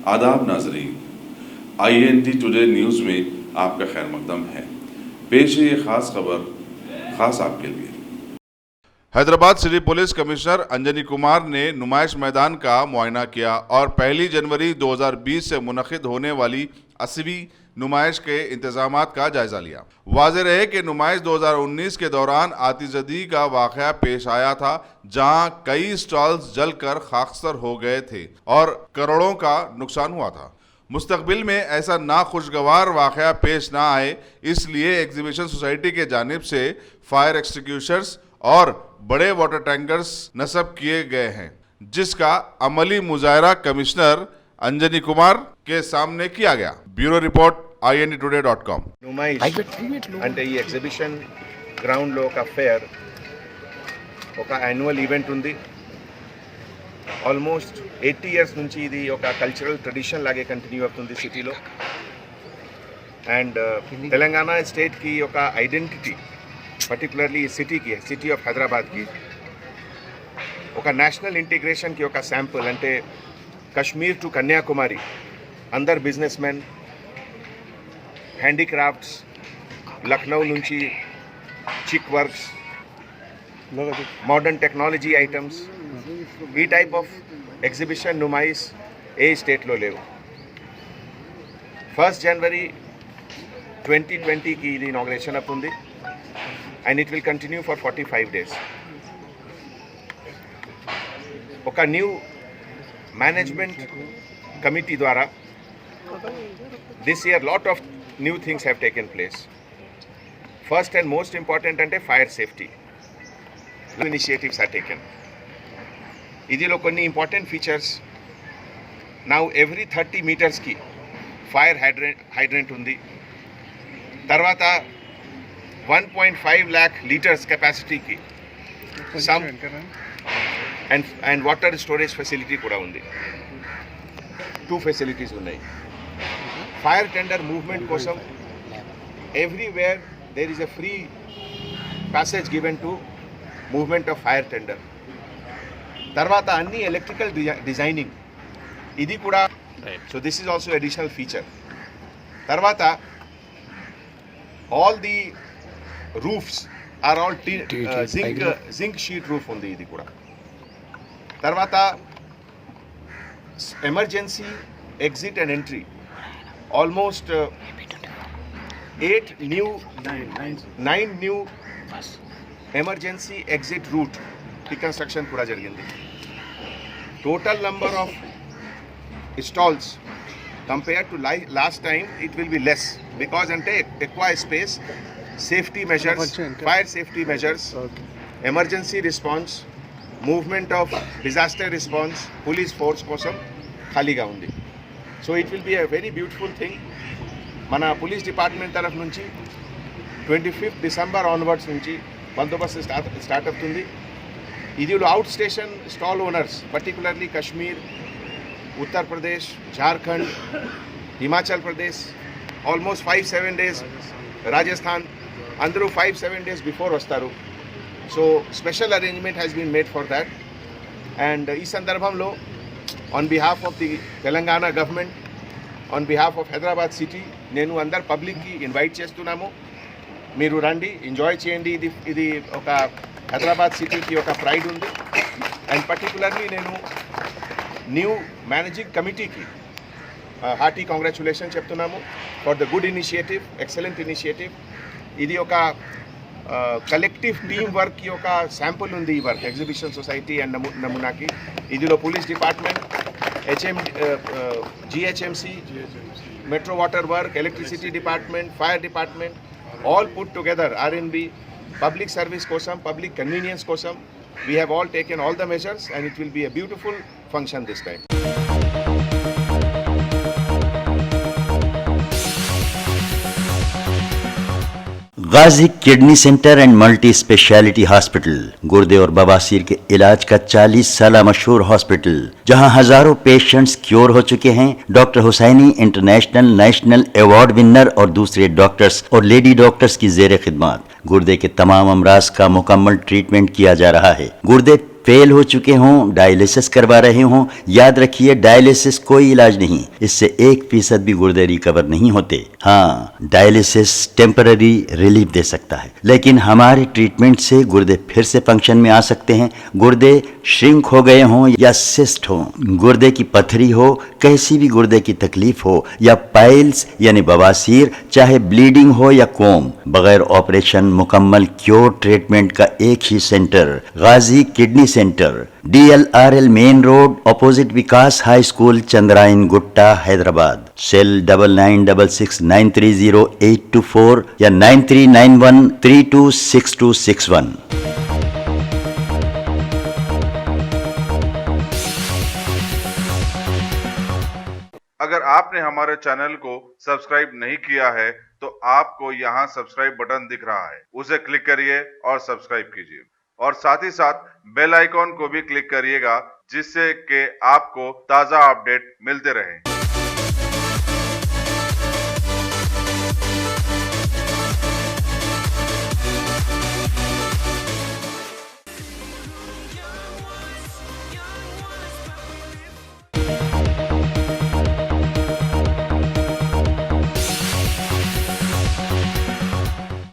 आदाब नाजरीन, INT today news में आपका खैर मकदम है। पेश है ये खास खबर खास आपके लिए। Hyderabad city police commissioner Anjani Kumar ने नुमाइश मैदान का मुआयना किया और 1 जनवरी 2020 से मुनक़िद होने वाली 80वीं नुमाइश के इंतजामात का जायजा लिया। वाज़ेह रहे कि नुमाइश 2019 के दौरान आतिशबाज़ी का वाक़या पेश आया था, जहां कई स्टॉल्स जलकर खाकसर हो गए थे और करोड़ों का नुकसान हुआ था। मुस्तकबिल में ऐसा नाखुशगवार वाक़या पेश ना आए, इसलिए एग्जीबिशन सोसाइटी के जानिब से फायर एक्सटिंग्विशर्स और बड़े वाटर टैंकर्स नस्ब किए गए हैं, जिसका अमली मुजाहरा कमिश्नर अंजनी कुमार के सामने किया गया। Bureau report INTtoday.com। नुमाइష్ అంటే ఈ ఎగ్జిబిషన్ గ్రౌండ్లో ఒక ఫేర్, ఒక యాన్యువల్ ఈవెంట్ ఉంది. ఆల్మోస్ట్ 80 ఇయర్స్ నుంచి ఇది ఒక కల్చరల్ ట్రెడిషన్ లాగే కంటిన్యూ అవుతుంది సిటీలో. అండ్ తెలంగాణ స్టేట్కి ఒక ఐడెంటిటీ, పర్టికులర్లీ ఈ సిటీకి, సిటీ ఆఫ్ హైదరాబాద్కి ఒక నేషనల్ ఇంటిగ్రేషన్కి ఒక శాంపుల్. అంటే కశ్మీర్ టు కన్యాకుమారి అందరు బిజినెస్ మెన్, హ్యాండీక్రాఫ్ట్స్, లక్నో నుంచి చిక్ వర్క్స్, మోడర్న్ టెక్నాలజీ ఐటమ్స్, ఈ టైప్ ఆఫ్ ఎగ్జిబిషన్ నుమాయిష్ ఏ స్టేట్లో లేవు. 1 జనవరి 2020కి ఇది ఇనాగ్రేషన్ అవుతుంది and it will continue for 45 days. ఒక న్యూ మేనేజ్మెంట్ కమిటీ ద్వారా this year lot of new things have taken place. First and most important ante fire safety initiatives are taken. idilo konni important features. Now every 30 meters ki fire hydrant undi. Tarvata 1.5 lakh liters capacity ki some and water storage facility kuda undi. 2 facilities unnai. Fire tender movement కోసం everywhere there is a free passage given to movement of fire tender. తర్వాత అన్ని electrical designing ఇది కూడా, so this is also additional feature. తర్వాత all the roofs are all zinc sheet roof ఉంది ఇది కూడా. తర్వాత emergency exit and entry, almost 9 new emergency exit route की construction पूरा జరిగింది. Total number of stalls compared to last time it will be less because ante ఎక్కువ space, safety measures, fire safety measures, emergency response, movement of disaster response, police force కోసం ఖాళీగా ఉంది. So it will be a very beautiful thing. మన police department తరఫు నుంచి 25 December onwards నుంచి బందోబస్తు start అవుతుంది. ఇది out station stall owners, particularly Kashmir, Uttar Pradesh, Jharkhand, Himachal Pradesh, almost 5-7 days, Rajasthan, అందరూ 5-7 days బిఫోర్ వస్తారు. So special arrangement has been made for that. And ఈ సందర్భంలో on behalf of the Telangana government, on behalf of Hyderabad city, నేను అందరు పబ్లిక్కి ఇన్వైట్ చేస్తున్నాము. మీరు రండి, ఎంజాయ్ చేయండి. ఇది ఒక హైదరాబాద్ సిటీకి ఒక ప్రైడ్ ఉంది. అండ్ పర్టికులర్లీ నేను న్యూ మేనేజింగ్ కమిటీకి హార్టీ కాంగ్రాచులేషన్ చెప్తున్నాము for the good initiative, excellent initiative. ఇది ఒక కలెక్టివ్ టీమ్ వర్క్ కి ఒక శాంపుల్ ఉంది ఈ వర్క్, ఎగ్జిబిషన్ సొసైటీ అండ్ నమూనాకి. ఇదిలో police department, GHMC, metro water work, electricity department, fire department, all put together R&B, public service కోసం, public convenience కోసం. we have all taken all the measures and it will be a beautiful function this time. Ghazi kidney centre and multi speciality hospital, गुर्दे और बवासीर के इलाज का 40 साल मशहूर हॉस्पिटल, जहां हजारों पेशेंट्स क्योर हो चुके हैं। Doctor Husaini international national award winner और दूसरे डॉक्टर्स और लेडी डॉक्टर्स की जेर खिदमत गुर्दे के तमाम अमराज का मुकम्मल ट्रीटमेंट किया जा रहा है। गुर्दे फेल हो चुके हों, डायलिसिस करवा रहे हों, याद रखिए डायलिसिस कोई इलाज नहीं, इससे 1% भी गुर्दे रिकवर नहीं होते। हाँ, डायलिसिस टेम्पररी रिलीफ दे सकता है, लेकिन हमारे ट्रीटमेंट से गुर्दे फिर से फंक्शन में आ सकते हैं। गुर्दे श्रिंक हो गए हों या सिस्ट हो, गुर्दे की पथरी हो, कैसी भी गुर्दे की तकलीफ हो, या पाइल्स यानी बवासीर, चाहे ब्लीडिंग हो या कोम, बगैर ऑपरेशन मुकम्मल क्योर ट्रीटमेंट का एक ही centre, Ghazi kidney centre, DLRL main road, opposite Vikas high school, Chandrayangutta, Hyderabad. Cell 9966930824 या 9391326261। अगर आपने हमारे चैनल को सब्सक्राइब नहीं किया है तो आपको यहाँ सब्सक्राइब बटन दिख रहा है, उसे क्लिक करिए और सब्सक्राइब कीजिए और साथ ही साथ बेल आइकॉन को भी क्लिक करिएगा जिससे कि आपको ताज़ा अपडेट मिलते रहें।